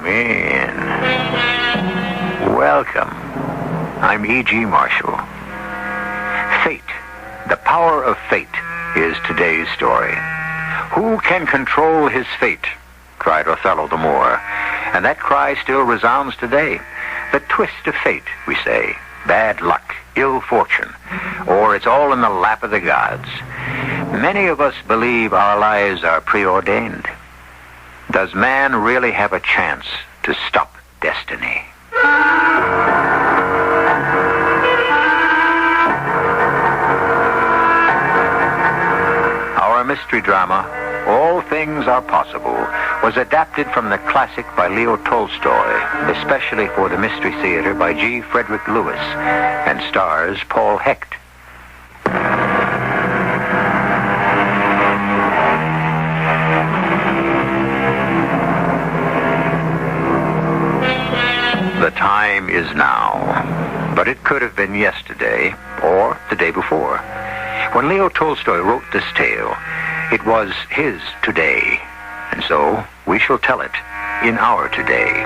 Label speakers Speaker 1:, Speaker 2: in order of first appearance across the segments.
Speaker 1: Come in. Welcome. I'm E.G. Marshall. Fate, the power of fate, is today's story. Who can control his fate? Cried Othello the Moor. And that cry still resounds today. The twist of fate, we say. Bad luck, ill fortune, or it's all in the lap of the gods. Many of us believe our lives are preordained. Does man really have a chance to stop destiny? Our mystery drama, All Things Are Possible, was adapted from the classic by Leo Tolstoy, especially for the Mystery Theater by G. Frederick Lewis, and stars Paul Hecht. The time is now, but it could have been yesterday or the day before. When Leo Tolstoy wrote this tale, it was his today, and so we shall tell it in our today.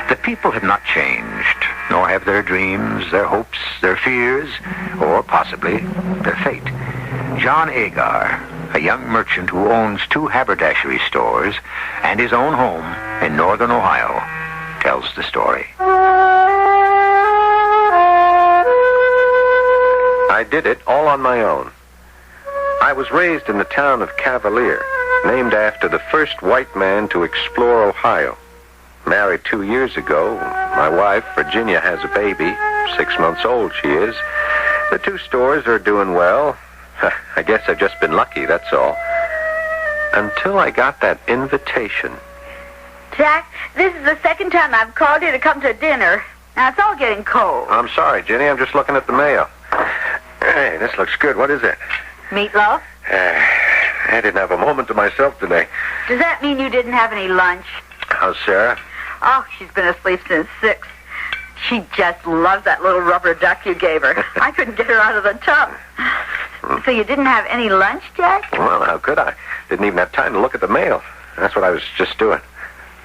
Speaker 1: The people have not changed, nor have their dreams, their hopes, their fears, or possibly their fate. John Agar, a young merchant who owns 2 haberdashery stores and his own home in northern Ohio, tells the story.
Speaker 2: I did it all on my own. I was raised in the town of Cavalier, named after the first white man to explore Ohio. Married 2 years ago. My wife, Virginia, has a baby. 6 months old she is. The 2 stores are doing well. I guess I've just been lucky, that's all. Until I got that invitation.
Speaker 3: Jack, this is the second time I've called you to come to dinner. Now, it's all getting cold.
Speaker 2: I'm sorry, Jenny. I'm just looking at the mail. Hey, this looks good. What is it?
Speaker 3: Meatloaf?
Speaker 2: I didn't have a moment to myself today.
Speaker 3: Does that mean you didn't have any lunch?
Speaker 2: How's Sarah?
Speaker 3: Oh, she's been asleep since 6. She just loves that little rubber duck you gave her. I couldn't get her out of the tub. So you didn't have any lunch, Jack?
Speaker 2: Well, how could I? Didn't even have time to look at the mail. That's what I was just doing.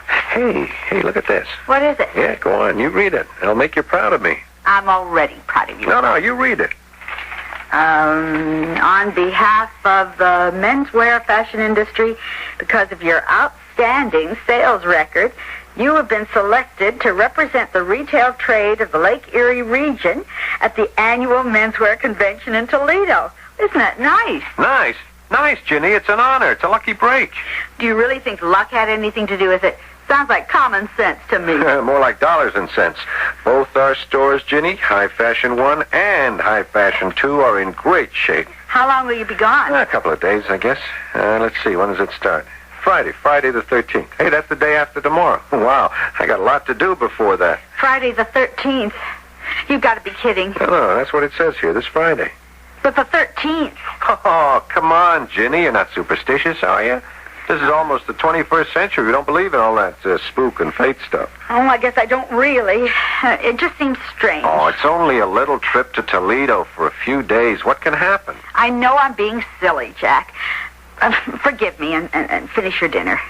Speaker 2: Hey, look at this.
Speaker 3: What is it?
Speaker 2: Yeah, go on. You read it. It'll make you proud of me.
Speaker 3: I'm already proud of you.
Speaker 2: No, you read it.
Speaker 3: On behalf of the menswear fashion industry, because of your outstanding sales record, you have been selected to represent the retail trade of the Lake Erie region at the annual menswear convention in Toledo. Isn't that nice?
Speaker 2: Nice, Ginny. It's an honor. It's a lucky break.
Speaker 3: Do you really think luck had anything to do with it? Sounds like common sense to me.
Speaker 2: More like dollars and cents. Both our stores, Ginny, High Fashion 1 and High Fashion 2, are in great shape.
Speaker 3: How long will you be gone?
Speaker 2: A couple of days, I guess. Let's see. When does it start? Friday the 13th. Hey, that's the day after tomorrow. Wow, I got a lot to do before that.
Speaker 3: Friday the 13th? You've got to be kidding.
Speaker 2: No, that's what it says here, this Friday.
Speaker 3: But the 13th.
Speaker 2: Oh, come on, Ginny. You're not superstitious, are you? This is almost the 21st century. You don't believe in all that spook and fate stuff.
Speaker 3: Oh, I guess I don't really. It just seems strange.
Speaker 2: Oh, it's only a little trip to Toledo for a few days. What can happen?
Speaker 3: I know I'm being silly, Jack. Forgive me and finish your dinner.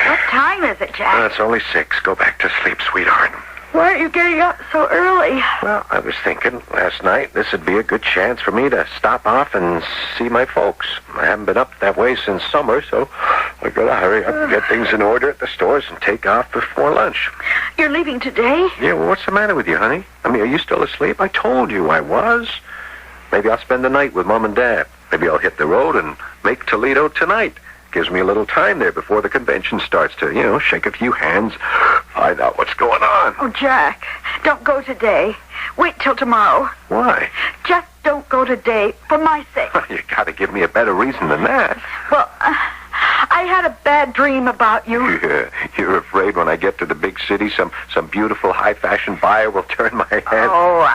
Speaker 3: What time is it, Jack?
Speaker 2: It's only 6. Go back to sleep, sweetheart.
Speaker 3: Why are you getting up so early?
Speaker 2: Well, I was thinking last night this would be a good chance for me to stop off and see my folks. I haven't been up that way since summer, so I gotta hurry up and get things in order at the stores and take off before lunch.
Speaker 3: You're leaving today?
Speaker 2: Yeah, well, what's the matter with you, honey? I mean, are you still asleep? I told you I was. Maybe I'll spend the night with Mom and Dad. Maybe I'll hit the road and make Toledo tonight. Gives me a little time there before the convention starts to, shake a few hands, find out what's going on.
Speaker 3: Oh, Jack, don't go today. Wait till tomorrow.
Speaker 2: Why?
Speaker 3: Just don't go today, for my sake.
Speaker 2: You gotta give me a better reason than that.
Speaker 3: Well, I had a bad dream about you.
Speaker 2: Yeah, you're afraid when I get to the big city, some beautiful high-fashion buyer will turn my head?
Speaker 3: Oh,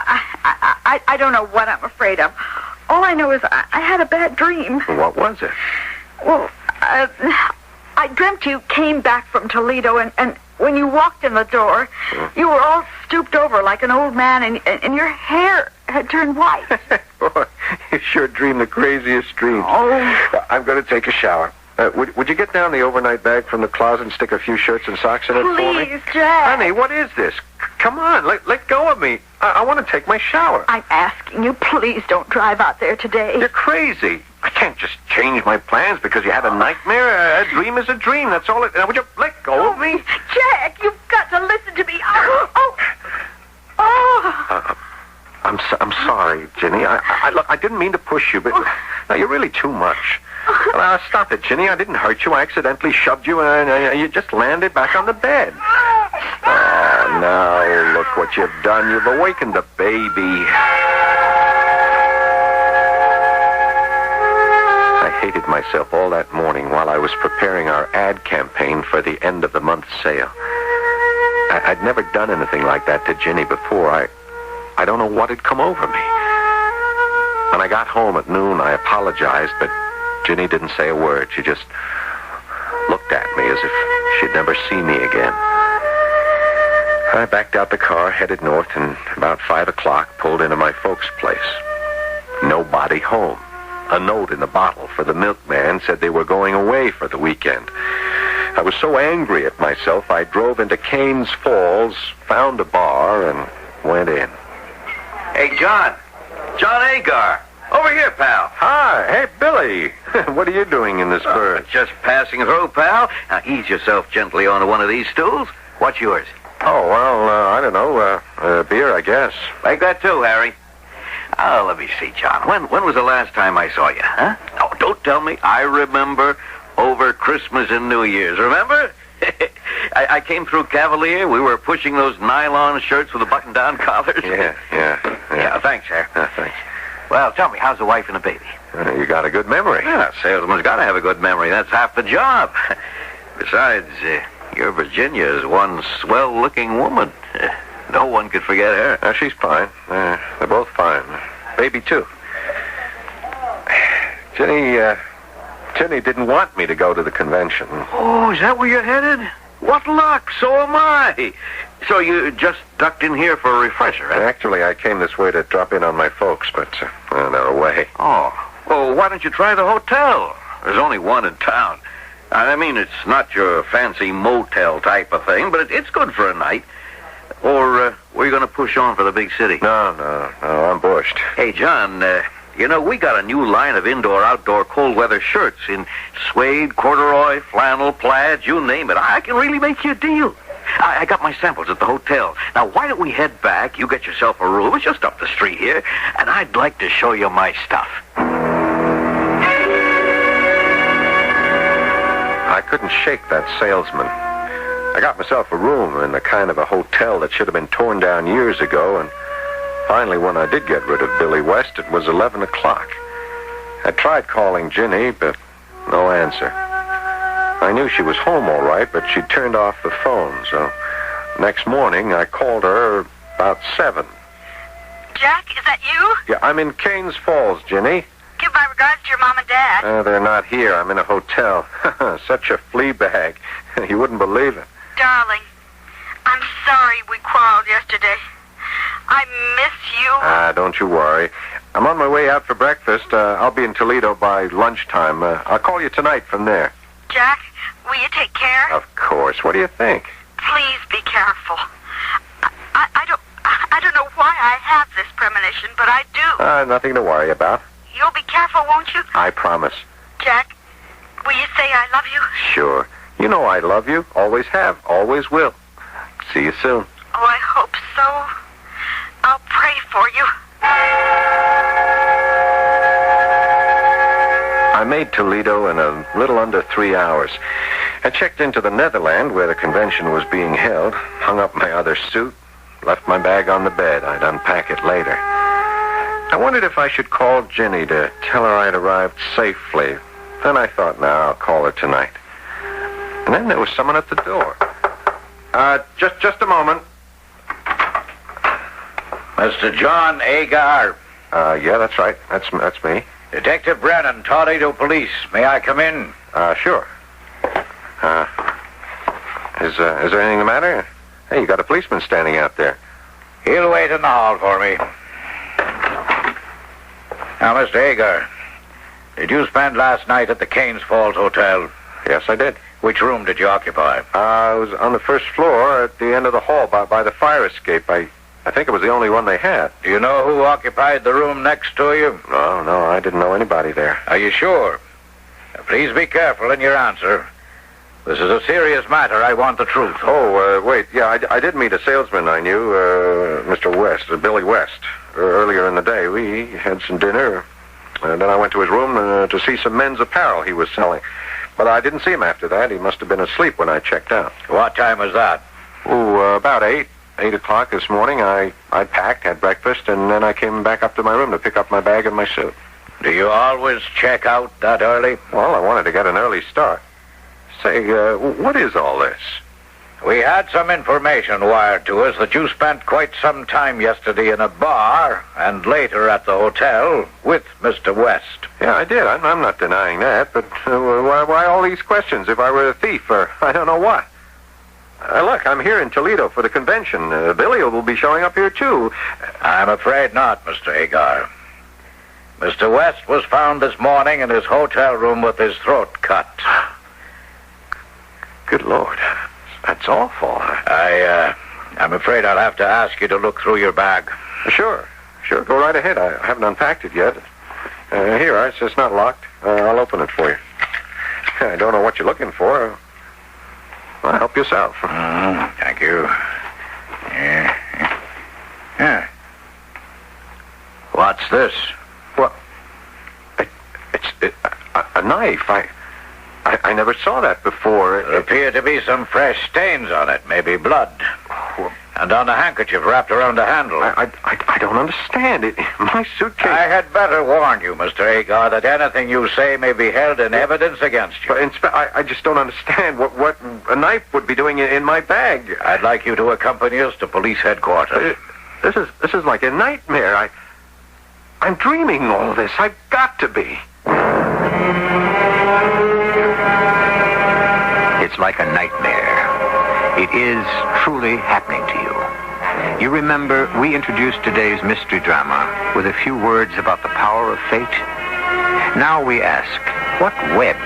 Speaker 3: I don't know what I'm afraid of. All I know is I had a bad dream.
Speaker 2: What was it?
Speaker 3: Well, I dreamt you came back from Toledo, and when you walked in the door, you were all stooped over like an old man, and your hair had turned white.
Speaker 2: Boy, you sure dream the craziest dreams.
Speaker 3: Oh.
Speaker 2: I'm going to take a shower. Would you get down the overnight bag from the closet and stick a few shirts and socks in it for me?
Speaker 3: Please, Jack.
Speaker 2: Honey, what is this? Come on, let go of me. I want to take my shower.
Speaker 3: I'm asking you, please don't drive out there today.
Speaker 2: You're crazy. I can't just change my plans because you had a nightmare. A dream is a dream. That's all it... Now, would you let go of me?
Speaker 3: Jack, you've got to listen to me.
Speaker 2: I'm sorry, Ginny. Look, I didn't mean to push you, but now you're really too much. Stop it, Ginny. I didn't hurt you. I accidentally shoved you, and you just landed back on the bed. Oh, now look what you've done. You've awakened the baby. I hated myself all that morning while I was preparing our ad campaign for the end of the month sale. I'd never done anything like that to Ginny before. I don't know what had come over me. When I got home at noon, I apologized, but Ginny didn't say a word. She just looked at me as if she'd never see me again. I backed out the car, headed north, and about 5 o'clock pulled into my folks' place. Nobody home. A note in the bottle for the milkman said they were going away for the weekend. I was so angry at myself, I drove into Canes Falls, found a bar, and went in.
Speaker 4: Hey, John. John Agar. Over here, pal.
Speaker 2: Hi. Hey, Billy. What are you doing in this berth?
Speaker 4: Just passing through, pal. Now, ease yourself gently onto one of these stools. What's yours?
Speaker 2: Oh, well, I don't know. Beer, I guess.
Speaker 4: Like that, too, Harry. Oh, let me see, John. When was the last time I saw you, huh? Oh, don't tell me. I remember over Christmas and New Year's. Remember? I came through Cavalier. We were pushing those nylon shirts with the button-down collars.
Speaker 2: Yeah,
Speaker 4: thanks, Harry.
Speaker 2: Thanks.
Speaker 4: Well, tell me, how's the wife and the baby?
Speaker 2: You got a good memory.
Speaker 4: Yeah, salesman's got to have a good memory. That's half the job. Besides, your Virginia is one swell-looking woman. No one could forget her.
Speaker 2: She's fine. They're both fine. Baby, too. Jenny didn't want me to go to the convention.
Speaker 4: Oh, is that where you're headed? What luck. So am I. So you just ducked in here for a refresher, huh?
Speaker 2: Actually, I came this way to drop in on my folks, but they're away.
Speaker 4: Oh. Well, why don't you try the hotel? There's only one in town. I mean, it's not your fancy motel type of thing, but it's good for a night. Or were you going to push on for the big city?
Speaker 2: No, I'm bushed.
Speaker 4: Hey, John, we got a new line of indoor-outdoor cold-weather shirts in suede, corduroy, flannel, plaid, you name it. I can really make you a deal. I got my samples at the hotel. Now, why don't we head back? You get yourself a room. It's just up the street here. And I'd like to show you my stuff.
Speaker 2: I couldn't shake that salesman. I got myself a room in the kind of a hotel that should have been torn down years ago, and finally, when I did get rid of Billy West, it was 11 o'clock. I tried calling Ginny, but no answer. I knew she was home all right, but she'd turned off the phone, so next morning I called her about 7.
Speaker 3: Jack, is that you?
Speaker 2: Yeah, I'm in Canes Falls, Ginny.
Speaker 3: Give my regards to your mom and dad.
Speaker 2: They're not here. I'm in a hotel. Such a flea bag. You wouldn't believe it.
Speaker 3: Darling, I'm sorry we quarreled yesterday. I miss you.
Speaker 2: Don't you worry. I'm on my way out for breakfast. I'll be in Toledo by lunchtime. I'll call you tonight from there.
Speaker 3: Jack, will you take care?
Speaker 2: Of course. What do you think?
Speaker 3: Please be careful. I don't know why I have this premonition, but I do.
Speaker 2: Nothing to worry about.
Speaker 3: You'll be careful, won't you?
Speaker 2: I promise.
Speaker 3: Jack, will you say I love you?
Speaker 2: Sure. You know I love you. Always have. Always will. See you soon.
Speaker 3: Oh, I hope so. I'll pray for you.
Speaker 2: I made Toledo in a little under 3 hours. I checked into the Netherland where the convention was being held, hung up my other suit, left my bag on the bed. I'd unpack it later. I wondered if I should call Ginny to tell her I'd arrived safely. Then I thought, I'll call her tonight. And then there was someone at the door. Just a moment.
Speaker 4: Mr. John Agar.
Speaker 2: Yeah, that's right. That's me.
Speaker 4: Detective Brennan, Toledo Police. May I come in?
Speaker 2: Sure. Is there anything the matter? Hey, you got a policeman standing out there.
Speaker 5: He'll wait in the hall for me. Now, Mr. Agar, did you spend last night at the Canes Falls Hotel?
Speaker 2: Yes, I did.
Speaker 5: Which room did you occupy?
Speaker 2: I was on the first floor at the end of the hall by the fire escape. I think it was the only one they had.
Speaker 5: Do you know who occupied the room next to you?
Speaker 2: No, I didn't know anybody there.
Speaker 5: Are you sure? Now, please be careful in your answer. This is a serious matter. I want the truth.
Speaker 2: Oh, wait. Yeah, I did meet a salesman I knew, Mr. West, Billy West, earlier in the day. We had some dinner, and then I went to his room to see some men's apparel he was selling. But I didn't see him after that. He must have been asleep when I checked out.
Speaker 5: What time was that?
Speaker 2: Oh, about 8 o'clock this morning. I packed, had breakfast, and then I came back up to my room to pick up my bag and my suit.
Speaker 5: Do you always check out that early?
Speaker 2: Well, I wanted to get an early start. Say, what is all this?
Speaker 5: We had some information wired to us that you spent quite some time yesterday in a bar and later at the hotel with Mr. West.
Speaker 2: Yeah, I did. I'm not denying that, but why all these questions if I were a thief or I don't know what? Look, I'm here in Toledo for the convention. Billy will be showing up here, too.
Speaker 5: I'm afraid not, Mr. Agar. Mr. West was found this morning in his hotel room with his throat cut.
Speaker 2: Good Lord. That's awful.
Speaker 5: I'm afraid I'll have to ask you to look through your bag.
Speaker 2: Sure. Go right ahead. I haven't unpacked it yet. Here, it's not locked. I'll open it for you. I don't know what you're looking for. Well, help yourself.
Speaker 5: Thank you. Yeah. What's this?
Speaker 2: Well, it's a knife. I never saw that before.
Speaker 5: There appear to be some fresh stains on it, maybe blood. And on a handkerchief wrapped around the handle.
Speaker 2: I don't understand it. My suitcase...
Speaker 5: I had better warn you, Mr. Agar, that anything you say may be held in evidence against you.
Speaker 2: But, I just don't understand what a knife would be doing in my bag.
Speaker 5: I'd like you to accompany us to police headquarters.
Speaker 2: This is like a nightmare. I'm dreaming all this. I've got to be.
Speaker 1: It's like a nightmare. It is truly happening to you. You remember, we introduced today's mystery drama with a few words about the power of fate. Now we ask, what web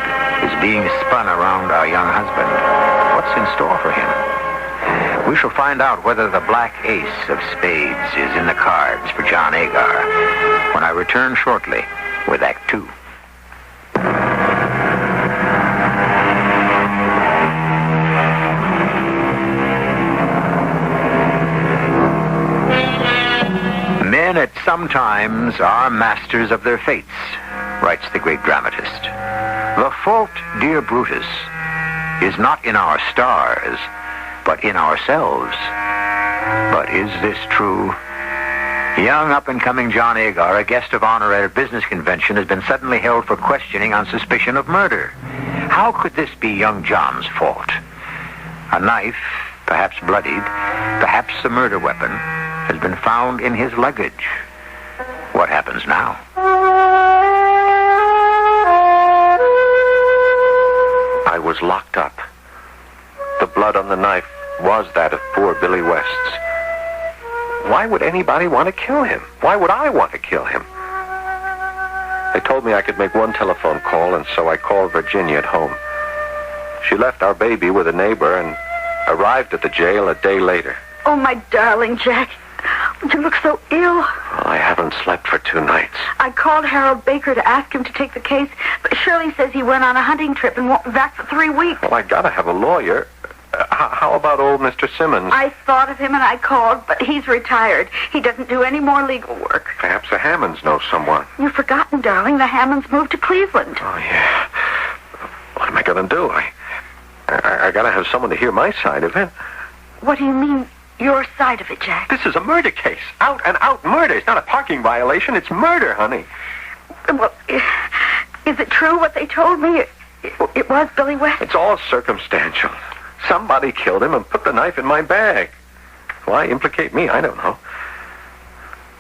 Speaker 1: is being spun around our young husband? What's in store for him? We shall find out whether the black ace of spades is in the cards for John Agar when I return shortly with Act 2. Men at some times are masters of their fates, writes the great dramatist. The fault, dear Brutus, is not in our stars, but in ourselves. But is this true? Young up-and-coming John Agar, a guest of honor at a business convention, has been suddenly held for questioning on suspicion of murder. How could this be young John's fault? A knife, perhaps bloodied, perhaps a murder weapon, has been found in his luggage. What happens now?
Speaker 2: I was locked up. The blood on the knife was that of poor Billy West's. Why would anybody want to kill him? Why would I want to kill him? They told me I could make one telephone call, and so I called Virginia at home. She left our baby with a neighbor and arrived at the jail a day later.
Speaker 3: Oh, my darling, Jack. You look so ill.
Speaker 2: Well, I haven't slept for 2 nights.
Speaker 3: I called Harold Baker to ask him to take the case, but Shirley says he went on a hunting trip and won't be back for 3 weeks.
Speaker 2: Well, I gotta have a lawyer. How about old Mr. Simmons?
Speaker 3: I thought of him and I called, but he's retired. He doesn't do any more legal work.
Speaker 2: Perhaps the Hammonds know someone.
Speaker 3: You've forgotten, darling. The Hammonds moved to Cleveland.
Speaker 2: Oh, yeah. What am I gonna do? I gotta have someone to hear my side of it.
Speaker 3: What do you mean, your side of it, Jack?
Speaker 2: This is a murder case. Out and out murder. It's not a parking violation. It's murder, honey.
Speaker 3: Well, is it true what they told me? It was Billy West?
Speaker 2: It's all circumstantial. Somebody killed him and put the knife in my bag. Why implicate me? I don't know.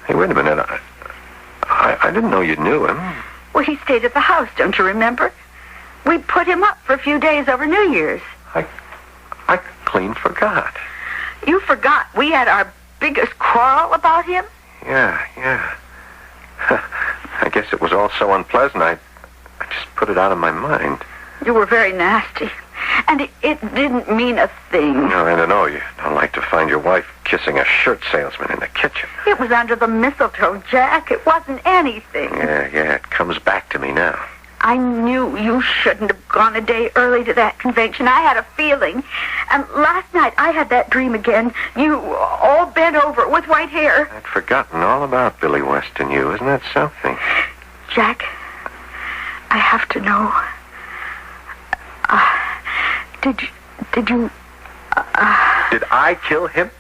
Speaker 2: Hey, wait a minute. I didn't know you knew him.
Speaker 3: Well, he stayed at the house, don't you remember? We put him up for a few days over New Year's.
Speaker 2: I clean forgot.
Speaker 3: You forgot we had our biggest quarrel about him?
Speaker 2: Yeah. I guess it was all so unpleasant, I just put it out of my mind.
Speaker 3: You were very nasty. And it didn't mean a thing.
Speaker 2: No, I don't know. You don't like to find your wife kissing a shirt salesman in the kitchen.
Speaker 3: It was under the mistletoe, Jack. It wasn't anything.
Speaker 2: Yeah, it comes back to me now.
Speaker 3: I knew you shouldn't have gone a day early to that convention. I had a feeling. And last night I had that dream again. You all bent over with white hair.
Speaker 2: I'd forgotten all about Billy West and you. Isn't that something?
Speaker 3: Jack, I have to know. Did you...
Speaker 2: Did I kill him?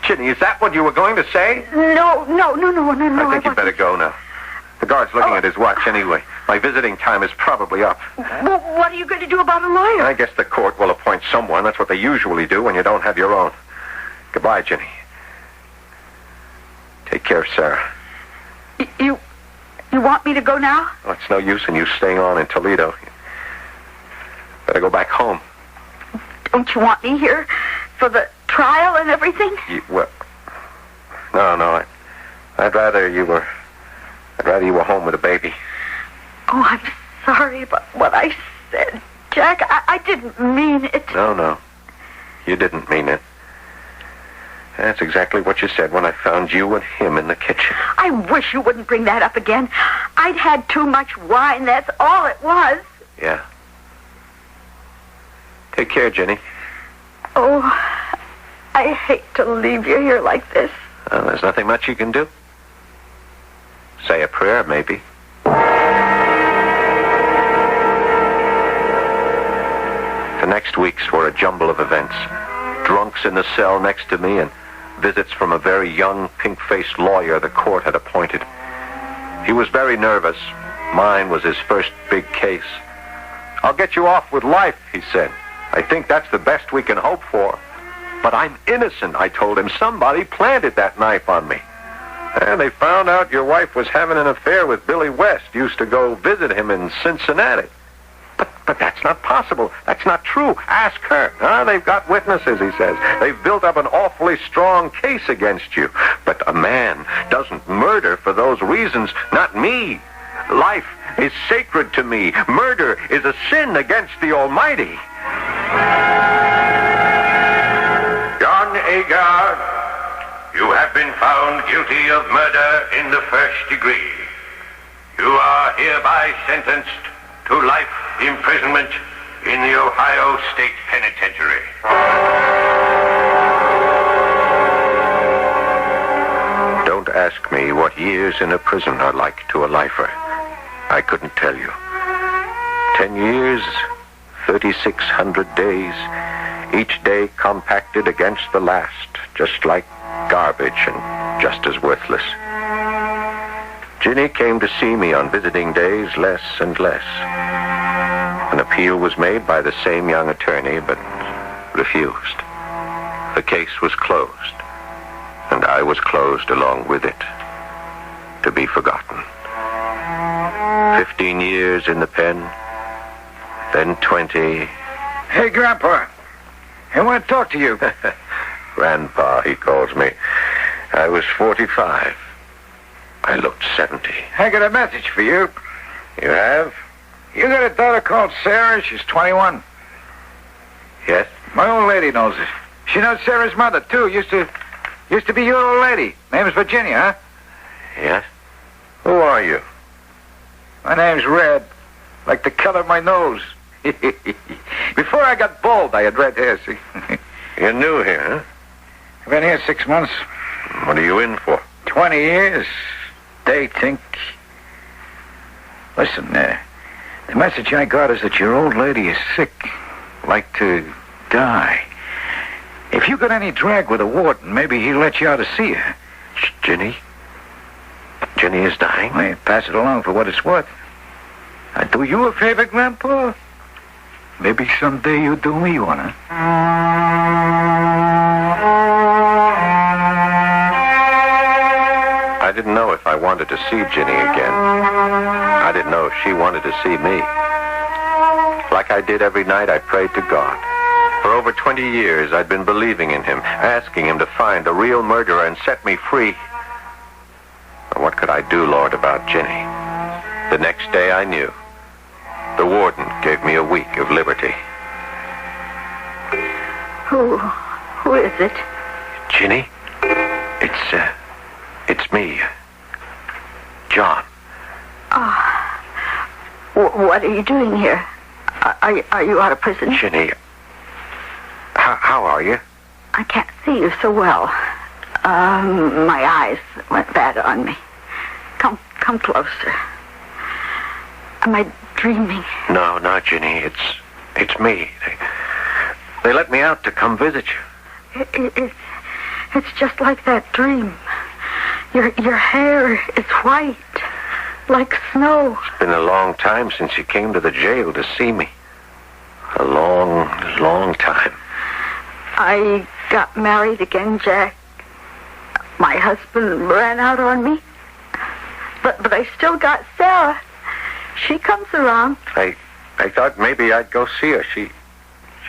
Speaker 2: Ginny, is that what you were going to say?
Speaker 3: No.
Speaker 2: I think you better go now. The guard's looking at his watch anyway. My visiting time is probably up.
Speaker 3: Well, what are you going to do about a lawyer?
Speaker 2: I guess the court will appoint someone. That's what they usually do when you don't have your own. Goodbye, Ginny. Take care, Sarah.
Speaker 3: You want me to go now?
Speaker 2: Well, it's no use in you staying on in Toledo. Better go back home.
Speaker 3: Don't you want me here for the trial and everything?
Speaker 2: No. I'd rather you were home with a baby.
Speaker 3: Oh, I'm sorry about what I said, Jack. I didn't mean it.
Speaker 2: No. You didn't mean it. That's exactly what you said when I found you and him in the kitchen.
Speaker 3: I wish you wouldn't bring that up again. I'd had too much wine. That's all it was.
Speaker 2: Yeah. Take care, Jenny.
Speaker 3: Oh, I hate to leave you here like this.
Speaker 2: Well, there's nothing much you can do. Say a prayer, maybe. The next weeks were a jumble of events. Drunks in the cell next to me and visits from a very young, pink-faced lawyer the court had appointed. He was very nervous. Mine was his first big case. "I'll get you off with life," he said. "I think that's the best we can hope for." "But I'm innocent," I told him. "Somebody planted that knife on me." "And they found out your wife was having an affair with Billy West. Used to go visit him in Cincinnati." But that's not possible. That's not true. Ask her. They've got witnesses, he says. They've built up an awfully strong case against you. But a man doesn't murder for those reasons. Not me. Life is sacred to me. Murder is a sin against the Almighty.
Speaker 6: John Agar, you have been found guilty of murder in the first degree. You are hereby sentenced to life imprisonment in the Ohio State Penitentiary.
Speaker 2: Don't ask me what years in a prison are like to a lifer. I couldn't tell you. 10 years, 3,600 days, each day compacted against the last, just like garbage and just as worthless. Ginny came to see me on visiting days less and less. An appeal was made by the same young attorney, but refused. The case was closed, and I was closed along with it, to be forgotten. 15 years in the pen, then 20.
Speaker 5: Hey, Grandpa. I want to talk to you.
Speaker 2: Grandpa, he calls me. I was 45. I looked 70.
Speaker 5: I got a message for you.
Speaker 2: You have?
Speaker 5: You got a daughter called Sarah. She's 21.
Speaker 2: Yes?
Speaker 5: My old lady knows it. She knows Sarah's mother, too. Used to be your old lady. Name's Virginia, huh?
Speaker 2: Yes? Who are you?
Speaker 5: My name's Red. Like the color of my nose. Before I got bald, I had red hair, see?
Speaker 2: You're new here, huh?
Speaker 5: I've been here 6 months.
Speaker 2: What are you in for?
Speaker 5: 20 years. They think... Listen, the message I got is that your old lady is sick. Like to die. If you got any drag with a warden, maybe he'll let you out to see her.
Speaker 2: Ginny? Ginny is dying?
Speaker 5: Well, pass it along for what it's worth. Do you a favor, Grandpa? Maybe someday you'll do me one, huh?
Speaker 2: I didn't know if I wanted to see Ginny again. I didn't know if she wanted to see me. Like I did every night, I prayed to God. For over 20 years, I'd been believing in him, asking him to find the real murderer and set me free. But what could I do, Lord, about Ginny? The next day I knew. The warden gave me a week of liberty.
Speaker 3: Who is it?
Speaker 2: Ginny? It's me. John.
Speaker 3: What are you doing here? Are you out of prison?
Speaker 2: Ginny, how are you?
Speaker 3: I can't see you so well. My eyes went bad on me. Come closer. Am I dreaming?
Speaker 2: No, Ginny. It's me. They let me out to come visit you.
Speaker 3: It's just like that dream. Your hair is white, like snow.
Speaker 2: It's been a long time since you came to the jail to see me. A long, long time.
Speaker 3: I got married again, Jack. My husband ran out on me. But I still got Sarah. She comes around.
Speaker 2: I thought maybe I'd go see her. She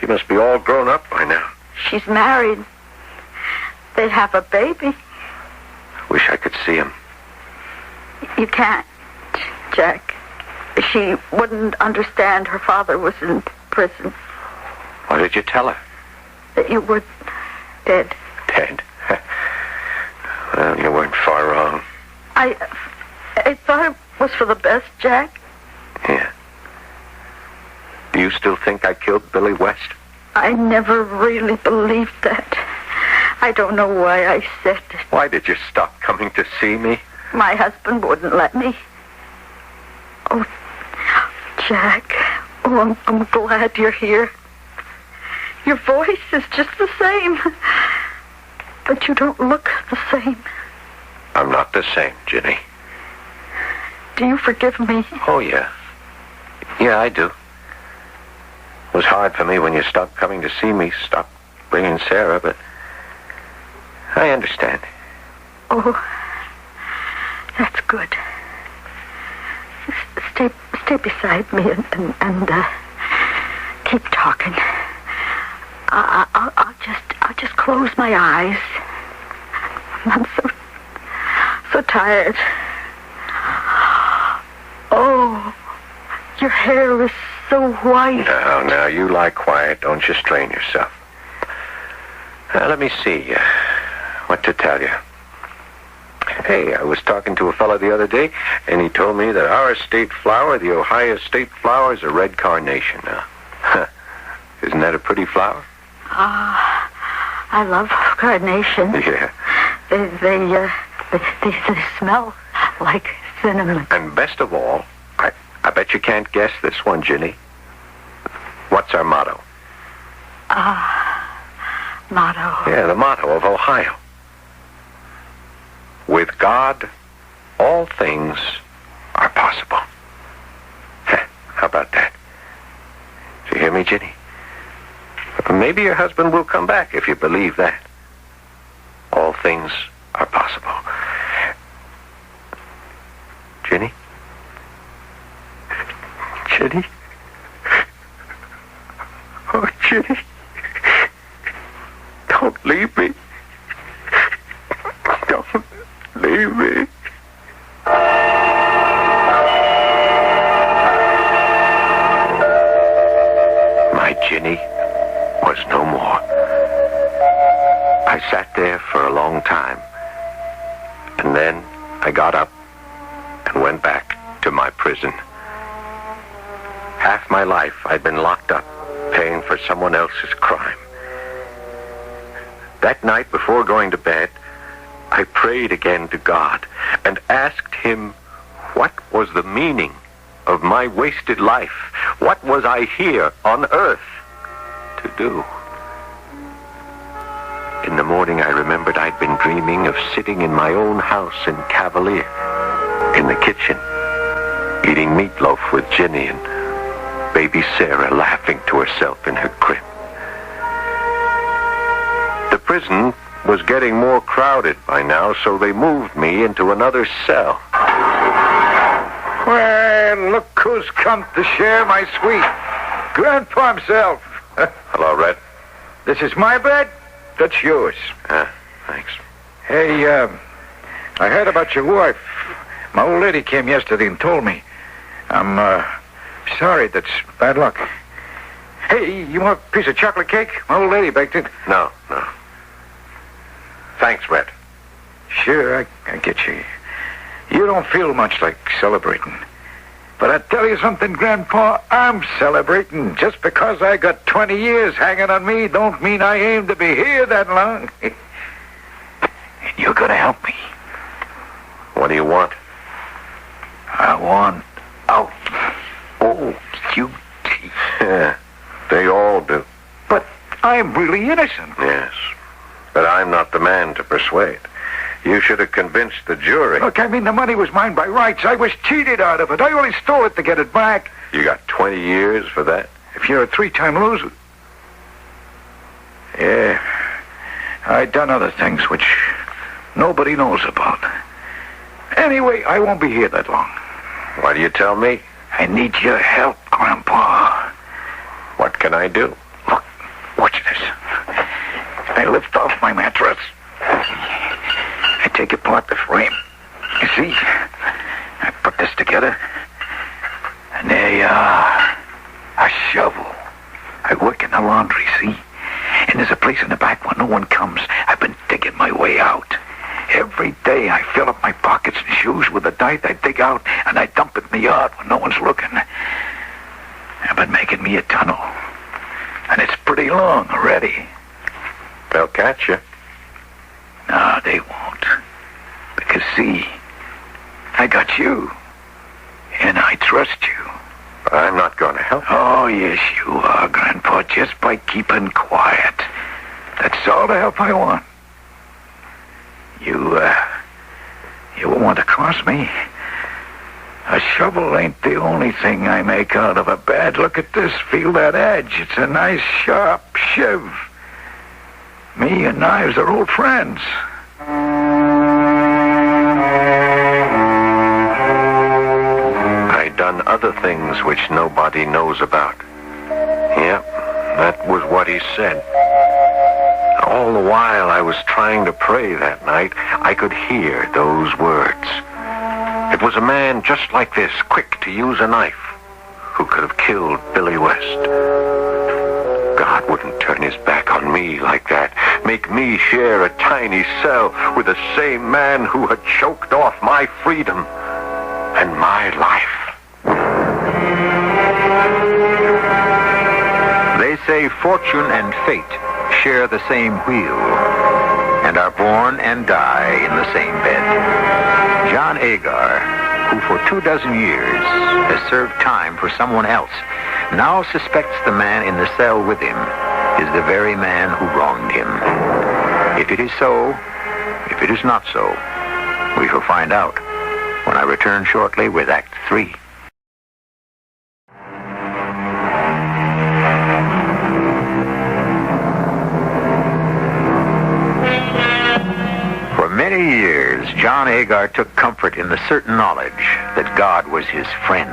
Speaker 2: must be all grown up by now.
Speaker 3: She's married. They have a baby.
Speaker 2: Wish I could see him.
Speaker 3: You can't, Jack. She wouldn't understand her father was in prison.
Speaker 2: What did you tell her?
Speaker 3: That you were dead.
Speaker 2: Dead? Well, you weren't far wrong.
Speaker 3: I thought it was for the best, Jack.
Speaker 2: Yeah. Do you still think I killed Billy West?
Speaker 3: I never really believed that. I don't know why I said it.
Speaker 2: Why did you stop coming to see me?
Speaker 3: My husband wouldn't let me. Oh, Jack. Oh, I'm glad you're here. Your voice is just the same. But you don't look the same.
Speaker 2: I'm not the same, Ginny.
Speaker 3: Do you forgive me?
Speaker 2: Oh, yeah. Yeah, I do. It was hard for me when you stopped coming to see me, stopped bringing Sarah, but I understand.
Speaker 3: Oh, that's good. Stay beside me and keep talking. I'll just close my eyes. I'm so tired. Oh, your hair is so white.
Speaker 2: Now, you lie quiet. Don't you strain yourself. Let me see what to tell you. Hey, I was talking to a fellow the other day, and he told me that our state flower, the Ohio state flower, is a red carnation. Now, isn't that a pretty flower?
Speaker 3: I love carnations.
Speaker 2: Yeah.
Speaker 3: They smell like cinnamon.
Speaker 2: And best of all, I bet you can't guess this one, Ginny. What's our motto?
Speaker 3: Motto.
Speaker 2: Yeah, the motto of Ohio. With God, all things are possible. How about that? Do you hear me, Ginny? Maybe your husband will come back if you believe that. All things are possible. Ginny? Ginny? Oh, Ginny. Don't leave me. Don't leave me. My Ginny was no more. I sat there for a long time, and then I got up and went back to my prison. Half my life I'd been locked up, paying for someone else's crime. That night before going to bed, I prayed again to God and asked him what was the meaning of my wasted life. What was I here on earth to do? In the morning, I remembered I'd been dreaming of sitting in my own house in Cavalier, in the kitchen, eating meatloaf with Ginny and baby Sarah laughing to herself in her crib. The prison was getting more crowded by now, so they moved me into another cell.
Speaker 5: Well, look who's come to share my suite. Grandpa himself.
Speaker 2: Hello, Red.
Speaker 5: This is my bed. That's yours.
Speaker 2: Thanks.
Speaker 5: Hey, I heard about your wife. My old lady came yesterday and told me. I'm, sorry. That's bad luck. Hey, you want a piece of chocolate cake? My old lady baked it.
Speaker 2: No. Thanks, Red.
Speaker 5: Sure, I get you. You don't feel much like celebrating. But I tell you something, Grandpa, I'm celebrating. Just because I got 20 years hanging on me don't mean I aim to be here that long. And you're gonna help me.
Speaker 2: What do you want?
Speaker 5: I want out. Oh, you teeth.
Speaker 2: Yeah, they all do.
Speaker 5: But I'm really innocent.
Speaker 2: Yes, but I'm not the man to persuade. You should have convinced the jury.
Speaker 5: Look, I mean, the money was mine by rights. I was cheated out of it. I only stole it to get it back.
Speaker 2: You got 20 years for that?
Speaker 5: If you're a 3-time loser. Yeah, I done other things which nobody knows about. Anyway, I won't be here that long.
Speaker 2: Why do you tell me?
Speaker 5: I need your help, Grandpa.
Speaker 2: What can I do?
Speaker 5: Look, watch this. I lift off my mattress. I take apart the frame. You see? I put this together. And there you are. A shovel. I work in the laundry, see? And there's a place in the back where no one comes. I've been digging my way out. Every day I fill up my pockets and shoes with the dirt I dig out, and I dump it in the yard when no one's looking. I've been making me a tunnel. And it's pretty long already.
Speaker 2: They'll catch you.
Speaker 5: No, they won't. Because, see, I got you. And I trust you.
Speaker 2: I'm not going to help you.
Speaker 5: Oh, yes, you are, Grandpa, just by keeping quiet. That's all the help I want. You won't want to cross me. A shovel ain't the only thing I make out of a bed. Look at this. Feel that edge. It's a nice, sharp shiv. Me and knives are old friends.
Speaker 2: I done other things which nobody knows about. Yep, that was what he said. All the while I was trying to pray that night, I could hear those words. It was a man just like this, quick to use a knife, who could have killed Billy West. God wouldn't turn his back on me like that, make me share a tiny cell with the same man who had choked off my freedom and my life.
Speaker 1: They say fortune and fate share the same wheel and are born and die in the same bed. John Agar, who for 24 years has served time for someone else, now suspects the man in the cell with him is the very man who wronged him. If it is so, if it is not so, we shall find out when I return shortly with Act 3. For many years, John Agar took comfort in the certain knowledge that God was his friend,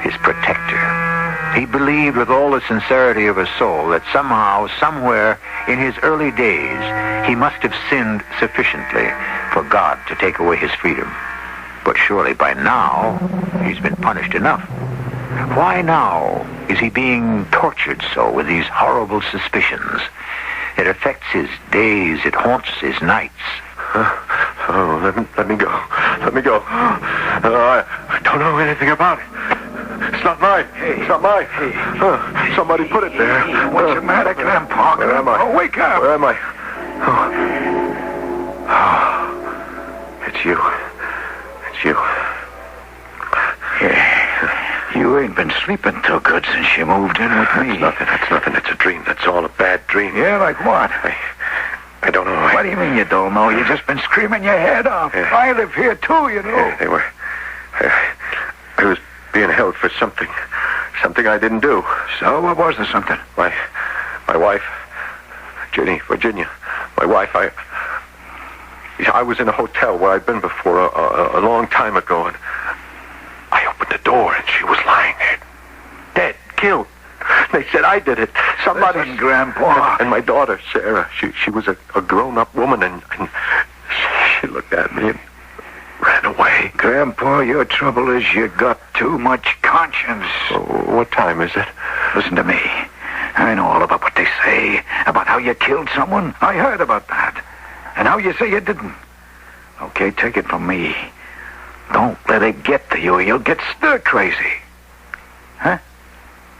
Speaker 1: his protector. He believed with all the sincerity of his soul that somehow, somewhere in his early days, he must have sinned sufficiently for God to take away his freedom. But surely by now, he's been punished enough. Why now is he being tortured so with these horrible suspicions? It affects his days, it haunts his nights.
Speaker 2: Let me go. Let me go. I don't know anything about it. It's not mine.
Speaker 5: Hey.
Speaker 2: It's not mine.
Speaker 5: Hey.
Speaker 2: Somebody put it there.
Speaker 5: Hey, what's the matter, Grandpa?
Speaker 2: Where am I?
Speaker 5: Oh, wake up.
Speaker 2: Where am I? Oh. It's you. It's you.
Speaker 5: Yeah. You ain't been sleeping too good since you moved in with me.
Speaker 2: That's nothing. It's a dream. That's all a bad dream.
Speaker 5: Yeah, like what?
Speaker 2: I don't know.
Speaker 5: What do you mean you don't know? You just been screaming your head off.
Speaker 2: Yeah.
Speaker 5: I live here too, you know.
Speaker 2: Yeah, they were. I was being held for something I didn't do.
Speaker 5: So what was the something?
Speaker 2: My wife, Virginia. My wife. I was in a hotel where I'd been before a long time ago, and I opened the door, and she was lying there, dead, killed. They said I did it. somebody...
Speaker 5: Listen, Grandpa.
Speaker 2: And my daughter, Sarah, she was a grown-up woman, and she looked at me and ran away.
Speaker 5: Grandpa, your trouble is you got too much conscience.
Speaker 2: Oh, what time is it?
Speaker 5: Listen to me. I know all about what they say, about how you killed someone. I heard about that. And how you say you didn't. Okay, take it from me. Don't let it get to you or you'll get stir crazy. Huh?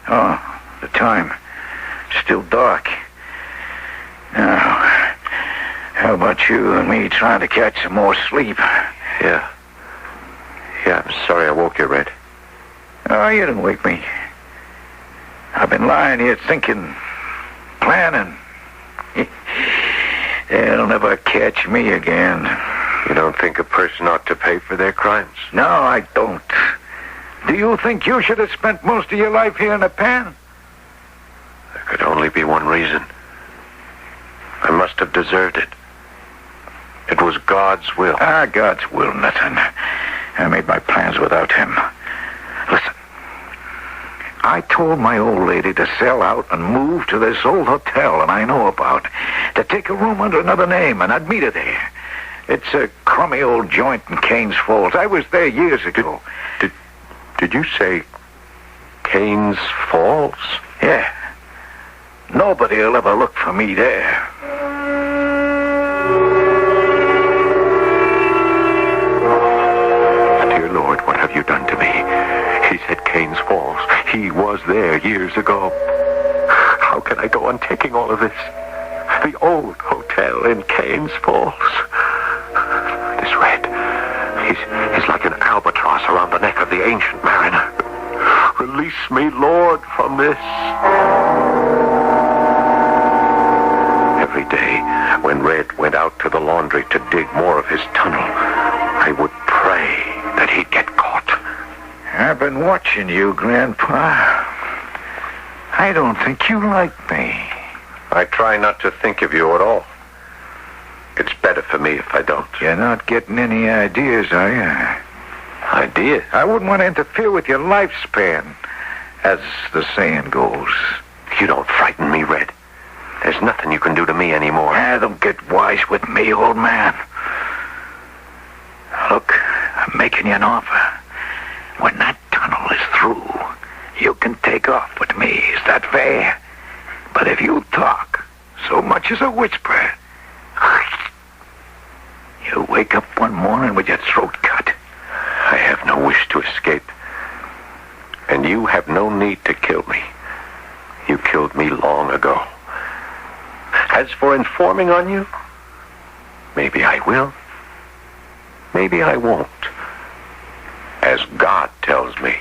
Speaker 5: Oh, the time. Still dark. Now, how about you and me trying to catch some more sleep?
Speaker 2: Yeah. Yeah, I'm sorry I woke you, Red.
Speaker 5: Oh, you didn't wake me. I've been lying here thinking, planning. They'll never catch me again.
Speaker 2: You don't think a person ought to pay for their crimes?
Speaker 5: No, I don't. Do you think you should have spent most of your life here in a pen?
Speaker 2: There could only be one reason. I must have deserved it. It was God's will.
Speaker 5: God's will, nothing. I made my plans without him. Listen. I told my old lady to sell out and move to this old hotel and I know about. To take a room under another name, and I'd meet her there. It's a crummy old joint in Canes Falls. I was there years ago.
Speaker 2: Did you say Canes Falls?
Speaker 5: Yeah. Nobody'll ever look for me there.
Speaker 2: Dear Lord, what have you done to me? He said Canes Falls. He was there years ago. How can I go on taking all of this? The old hotel in Canes Falls. This Red, he's like an albatross around the neck of the ancient mariner. Release me, Lord, from this. Every day, when Red went out to the laundry to dig more of his tunnel, I would pray that he'd get caught.
Speaker 5: I've been watching you, Grandpa. I don't think you like me.
Speaker 2: I try not to think of you at all. It's better for me if I don't.
Speaker 5: You're not getting any ideas, are you?
Speaker 2: Ideas?
Speaker 5: I wouldn't want to interfere with your lifespan, as the saying goes.
Speaker 2: You don't frighten me, Red. There's nothing you can do to me anymore.
Speaker 5: Don't get wise with me, old man. Look, I'm making you an offer. When that tunnel is through, you can take off with me. Is that fair? But if you talk so much as a whisper, you wake up one morning with your throat cut.
Speaker 2: I have no wish to escape. And you have no need to kill me. You killed me long ago. As for informing on you, maybe I will. Maybe I won't. As God tells me.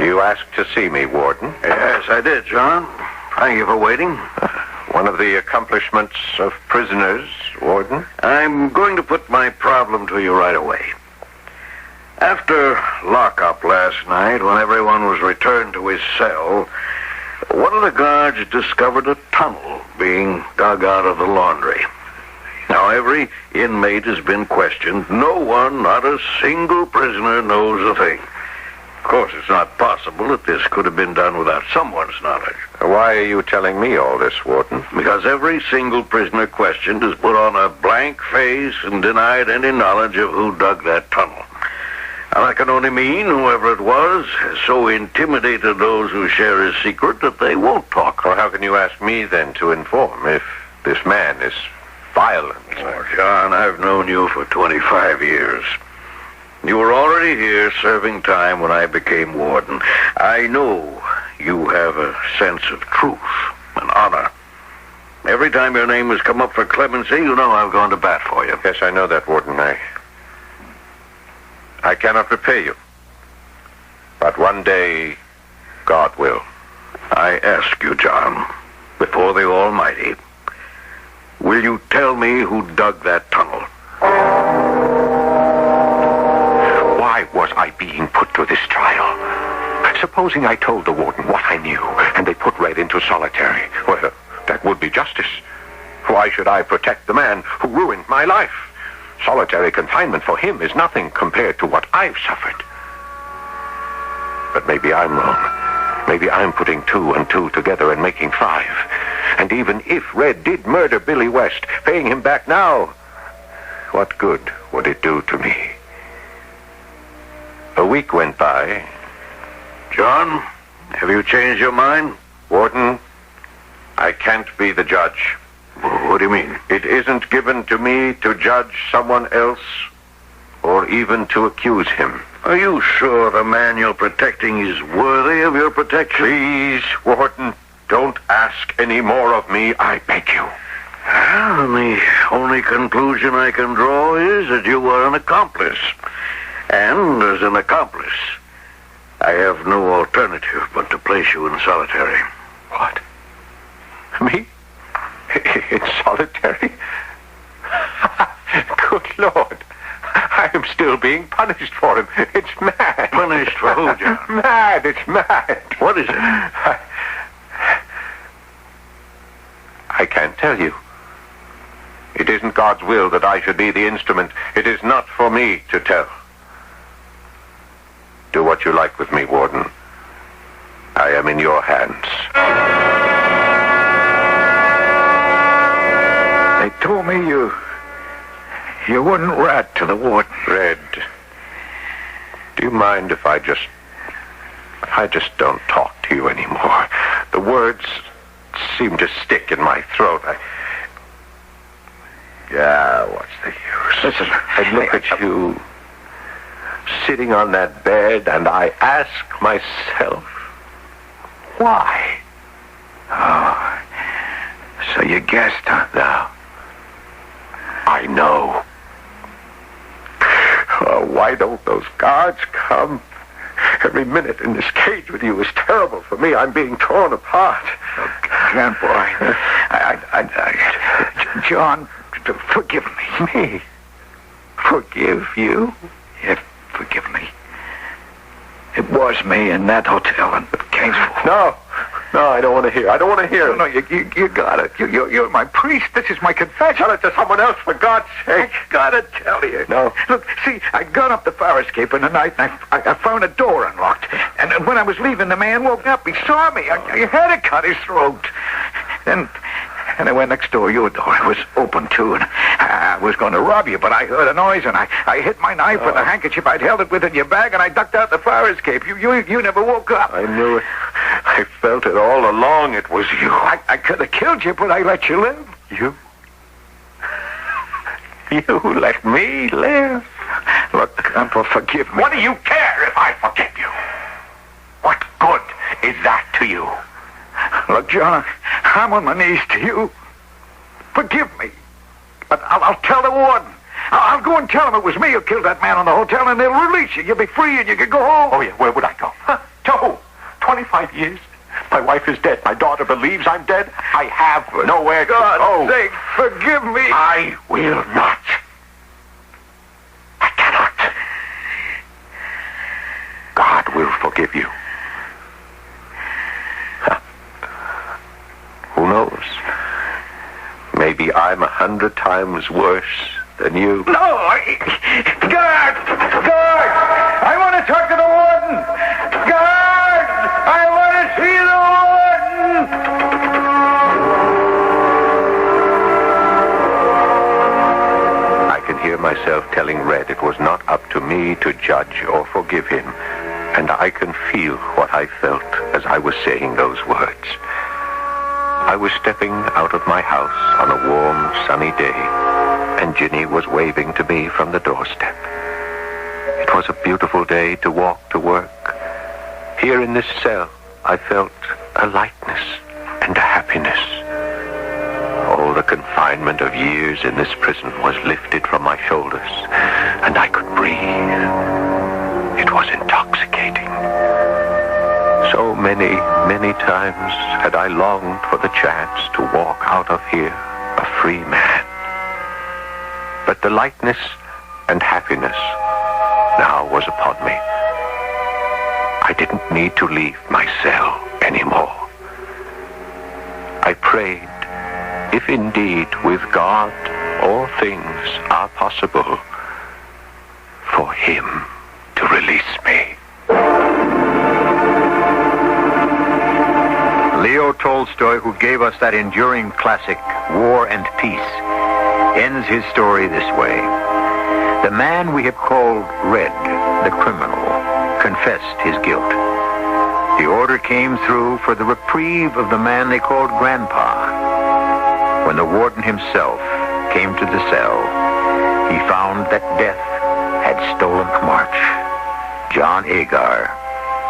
Speaker 2: You asked to see me, Warden.
Speaker 4: Yes, I did, John. Thank you for waiting.
Speaker 2: One of the accomplishments of prisoners, Warden.
Speaker 4: I'm going to put my problem to you right away. After lockup last night, when everyone was returned to his cell, one of the guards discovered a tunnel being dug out of the laundry. Now, every inmate has been questioned. No one, not a single prisoner, knows a thing. Of course, it's not possible that this could have been done without someone's knowledge.
Speaker 2: Why are you telling me all this, Warden?
Speaker 4: Because every single prisoner questioned has put on a blank face and denied any knowledge of who dug that tunnel. And that can only mean whoever it was has so intimidated those who share his secret that they won't talk.
Speaker 2: Well, how can you ask me then to inform if this man is violent?
Speaker 4: Oh, John, I've known you for 25 years. You were already here serving time when I became warden. I know you have a sense of truth and honor. Every time your name has come up for clemency, you know I've gone to bat for you.
Speaker 2: Yes, I know that, Warden. I cannot repay you. But one day, God will.
Speaker 4: I ask you, John, before the Almighty, will you tell me who dug that tunnel?
Speaker 2: Why was I being put to this trial? Supposing I told the warden what I knew, and they put Red into solitary. Well, that would be justice. Why should I protect the man who ruined my life? Solitary confinement for him is nothing compared to what I've suffered. But maybe I'm wrong. Maybe I'm putting 2 and 2 together and making 5. And even if Red did murder Billy West, paying him back now, what good would it do to me? A week went by.
Speaker 4: John, have you changed your mind?
Speaker 2: Warden, I can't be the judge.
Speaker 4: What do you mean?
Speaker 2: It isn't given to me to judge someone else or even to accuse him.
Speaker 4: Are you sure the man you're protecting is worthy of your protection?
Speaker 2: Please, Warden, don't ask any more of me, I beg you.
Speaker 4: Well, the only conclusion I can draw is that you were an accomplice. And as an accomplice, I have no alternative but to place you in solitary.
Speaker 2: What? Me? In solitary? Good Lord. I am still being punished for him. It's mad.
Speaker 4: Punished for who, John?
Speaker 2: Mad. It's mad.
Speaker 4: What is it?
Speaker 2: I can't tell you. It isn't God's will that I should be the instrument. It is not for me to tell. Do what you like with me, Warden. I am in your hands.
Speaker 5: They told me you wouldn't rat to the warden.
Speaker 2: Red, do you mind if I just don't talk to you anymore? The words seem to stick in my throat. What's the use?
Speaker 5: Listen,
Speaker 2: I look at you sitting on that bed and I ask myself, why?
Speaker 5: Oh, so you guessed, huh?
Speaker 2: Now, I know. Oh, why don't those guards come? Every minute in this cage with you is terrible for me. I'm being torn apart.
Speaker 5: Oh, John, boy. John, forgive me.
Speaker 2: Me? Forgive you?
Speaker 5: Yeah, forgive me. It was me in that hotel in Kingsville.
Speaker 2: No, I don't want to hear. I don't want to hear.
Speaker 5: No, you got it. You're my priest. This is my confession.
Speaker 2: Tell it to someone else, for God's sake.
Speaker 5: I gotta tell you.
Speaker 2: No.
Speaker 5: Look, see, I'd gone up the fire escape in the night, and I found a door unlocked. And when I was leaving, the man woke up. He saw me. I had to cut his throat. Then I went next door. Your door was open, too, and I was going to rob you, but I heard a noise, and I hit my knife with the handkerchief I'd held it with in your bag, and I ducked out the fire escape. You never woke up.
Speaker 2: I knew it. I felt it all along. It was you.
Speaker 5: I could have killed you, but I let you live.
Speaker 2: You? You let me live?
Speaker 5: Look, Grandpa, forgive me.
Speaker 2: What do you care if I forgive you? What good is that to you?
Speaker 5: Look, John, I'm on my knees to you. Forgive me. But I'll tell the warden. I'll go and tell him it was me who killed that man on the hotel, and they'll release you. You'll be free, and you can go home.
Speaker 2: Oh, yeah, where would I go? Huh? To who? 25 years? My wife is dead. My daughter believes I'm dead. I have nowhere to go.
Speaker 5: God's sake, forgive me.
Speaker 2: I will not. I cannot. God will forgive you. Who knows? Maybe I'm 100 times worse than you.
Speaker 5: No, Guard! I want to talk to the warden! Guard! I want to see the warden!
Speaker 2: I can hear myself telling Red it was not up to me to judge or forgive him, and I can feel what I felt as I was saying those words. I was stepping out of my house on a warm, sunny day, and Ginny was waving to me from the doorstep. It was a beautiful day to walk to work. Here in this cell, I felt a lightness and a happiness. All the confinement of years in this prison was lifted from my shoulders, and I could breathe. It was intoxicating. So many, many times had I longed for the chance to walk out of here a free man. But the lightness and happiness now was upon me. I didn't need to leave my cell anymore. I prayed, if indeed with God all things are possible for him to release me.
Speaker 1: Leo Tolstoy, who gave us that enduring classic, War and Peace, ends his story this way. The man we have called Red, the criminal, confessed his guilt. The order came through for the reprieve of the man they called Grandpa. When the warden himself came to the cell, he found that death had stolen a march. John Agar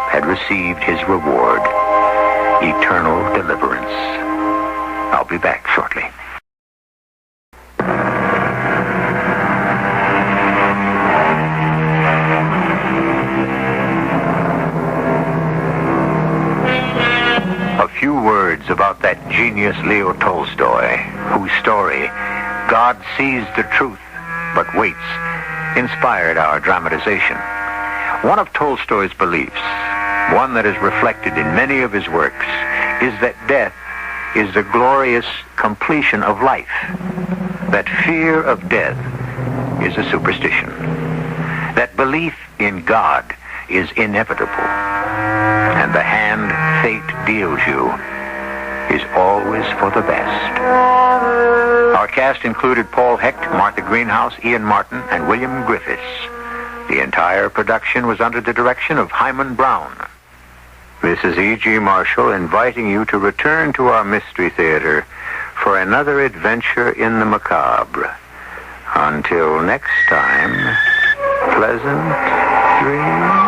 Speaker 1: had received his reward, eternal deliverance. I'll be back shortly. A few words about that genius Leo Tolstoy, whose story, God Sees the Truth but Waits, inspired our dramatization. One of Tolstoy's beliefs, one that is reflected in many of his works, is that death is the glorious completion of life, that fear of death is a superstition, that belief in God is inevitable, and the hand fate deals you is always for the best. Our cast included Paul Hecht, Martha Greenhouse, Ian Martin, and William Griffiths. The entire production was under the direction of Hyman Brown. This is E.G. Marshall inviting you to return to our Mystery Theater for another adventure in the macabre. Until next time, pleasant dreams.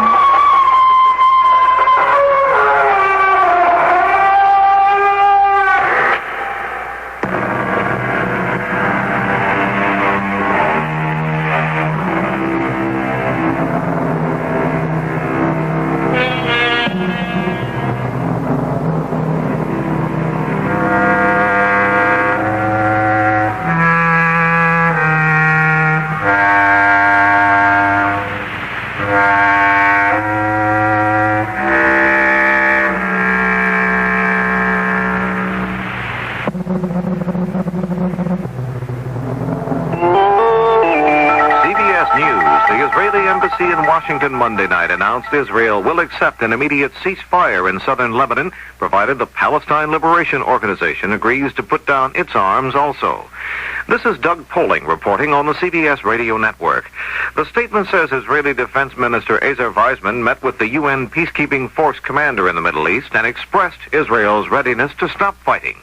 Speaker 7: Washington Monday night announced Israel will accept an immediate ceasefire in southern Lebanon, provided the Palestine Liberation Organization agrees to put down its arms also. This is Doug Poling reporting on the CBS radio network. The statement says Israeli Defense Minister Ezer Weizman met with the UN Peacekeeping Force commander in the Middle East and expressed Israel's readiness to stop fighting.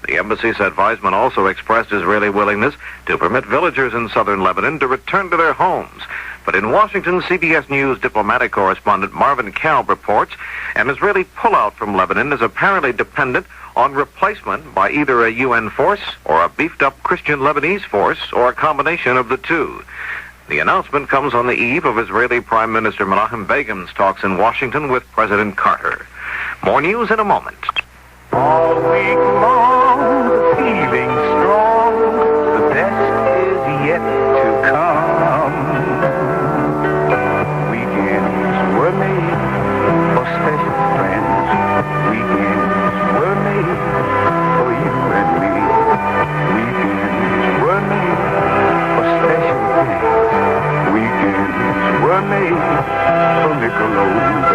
Speaker 7: The embassy said Weizman also expressed Israeli willingness to permit villagers in southern Lebanon to return to their homes. But in Washington, CBS News diplomatic correspondent Marvin Kalb reports an Israeli pullout from Lebanon is apparently dependent on replacement by either a UN force or a beefed-up Christian Lebanese force or a combination of the two. The announcement comes on the eve of Israeli Prime Minister Menachem Begin's talks in Washington with President Carter. More news in a moment.
Speaker 5: All week long, the feeling strong, the best is yet to come. Weekends were made for special friends. Weekends were made for you and me. Weekends were made for special things. Weekends were made for Michelob.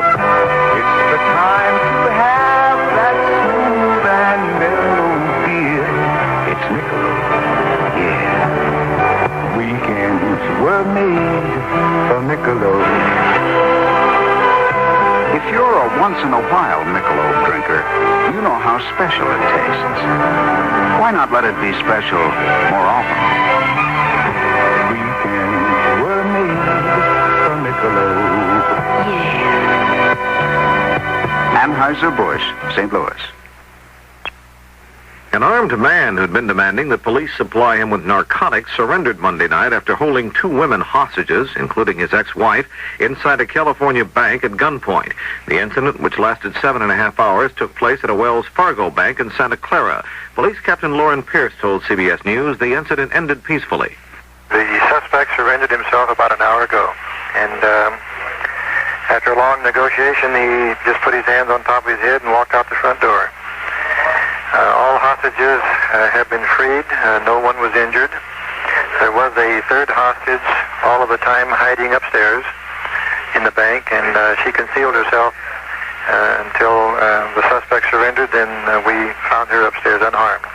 Speaker 5: It's the time to have that smooth and mellow beer. It's Michelob, yeah. Weekends were made for Michelob. If you're a once-in-a-while Michelob drinker, you know how special it tastes. Why not let it be special more often? Weekends were made for Michelob. Yeah. Anheuser-Busch, St. Louis.
Speaker 7: An armed man who'd been demanding that police supply him with narcotics surrendered Monday night after holding 2 women hostages, including his ex-wife, inside a California bank at gunpoint. The incident, which lasted 7.5 hours, took place at a Wells Fargo bank in Santa Clara. Police Captain Lauren Pierce told CBS News the incident ended peacefully.
Speaker 8: The suspect surrendered himself about an hour ago, and after a long negotiation, he just put his hands on top of his head and walked out the front door. All hostages have been freed. No one was injured. There was a third hostage all of the time hiding upstairs in the bank, and she concealed herself until the suspect surrendered. Then we found her upstairs unharmed.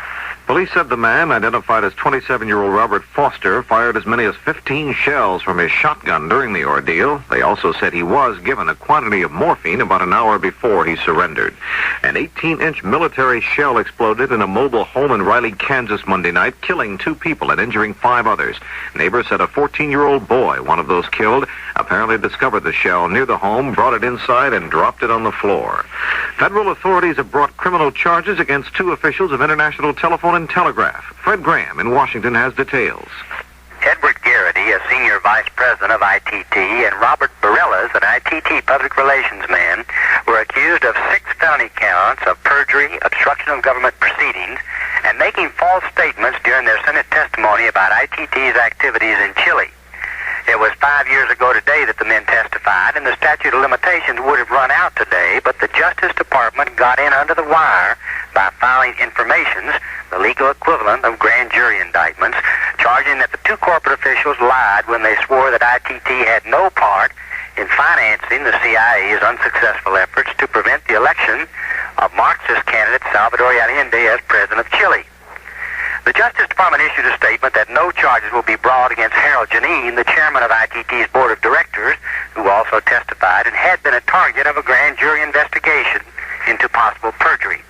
Speaker 7: Police said the man, identified as 27-year-old Robert Foster, fired as many as 15 shells from his shotgun during the ordeal. They also said he was given a quantity of morphine about an hour before he surrendered. An 18-inch military shell exploded in a mobile home in Riley, Kansas Monday night, killing 2 people and injuring 5 others. Neighbors said a 14-year-old boy, one of those killed, apparently discovered the shell near the home, brought it inside, and dropped it on the floor. Federal authorities have brought criminal charges against 2 officials of International Telephone and Telegraph. Fred Graham in Washington has details.
Speaker 9: Edward Garrity, a senior vice president of ITT, and Robert Bareilles, an ITT public relations man, were accused of 6 felony counts of perjury, obstruction of government proceedings, and making false statements during their Senate testimony about ITT's activities in Chile. It was 5 years ago today that the men testified, and the statute of limitations would have run out today, but the Justice Department got in under the wire by filing informations, the legal equivalent of grand jury indictments, charging that the 2 corporate officials lied when they swore that ITT had no part in financing the CIA's unsuccessful efforts to prevent the election of Marxist candidate Salvador Allende as president of Chile. The Justice Department issued a statement that no charges will be brought against Harold Janine, the chairman of ITT's board of directors, who also testified and had been a target of a grand jury investigation into possible perjury.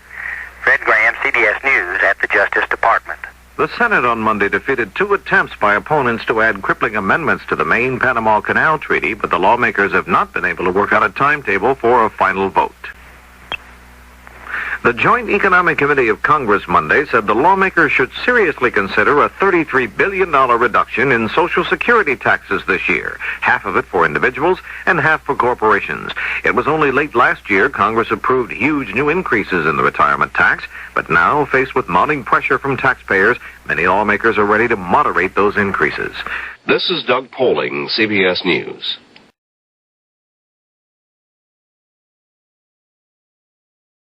Speaker 9: Fred Graham, CBS News, at the Justice Department.
Speaker 7: The Senate on Monday defeated 2 attempts by opponents to add crippling amendments to the main Panama Canal Treaty, but the lawmakers have not been able to work out a timetable for a final vote. The Joint Economic Committee of Congress Monday said the lawmakers should seriously consider a $33 billion reduction in Social Security taxes this year, half of it for individuals and half for corporations. It was only late last year Congress approved huge new increases in the retirement tax, but now, faced with mounting pressure from taxpayers, many lawmakers are ready to moderate those increases.
Speaker 10: This is Doug Poling, CBS News.